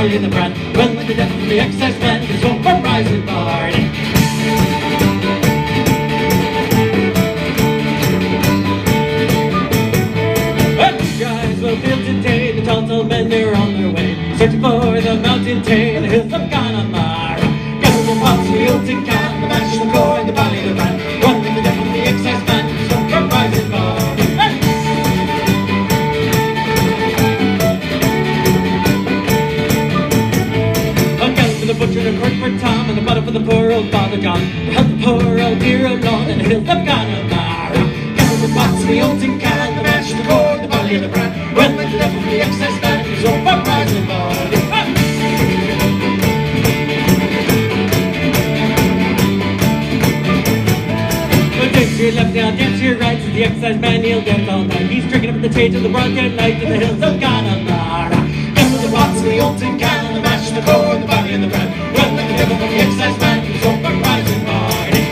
In the brand, well, like the death of the excise man, is what we're rising party. But these guys will feel today, the tall men, they're on their way, searching for the mountain tail, the hills of Connemara. Gather the pots, the oats and can, the mash, the core, and the body of the brand, well, like the death of the excise man, is what we're rising party. The butcher, the court for Tom, and the butter for the poor old Father John. To help the poor old dear old Lord in the hills of Connemara. Gather the pots, the oats and can, the mash, the core, the body of the brand. When the death of the excess man is over, rising body. Well, dance to your left, now dance to your right, says the excise man, he'll dance all night. He's drinking up at the change of the broad daylight in the hills of Connemara. Gather the pots, the oats and can, the mash, the core, the body and the brand. Well, like the devil from the excise man, he's over, rising party.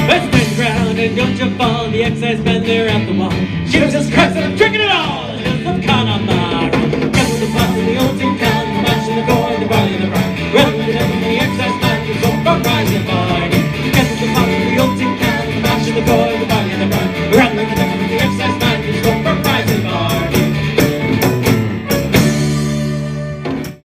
Let's stand ground and don't you fall. The excise men, they're at the wall. Jesus Christ, and I'm drinking it all. The hills of Connemara. Gather the pots and the oats and can, the mash and the core, the body and the brand.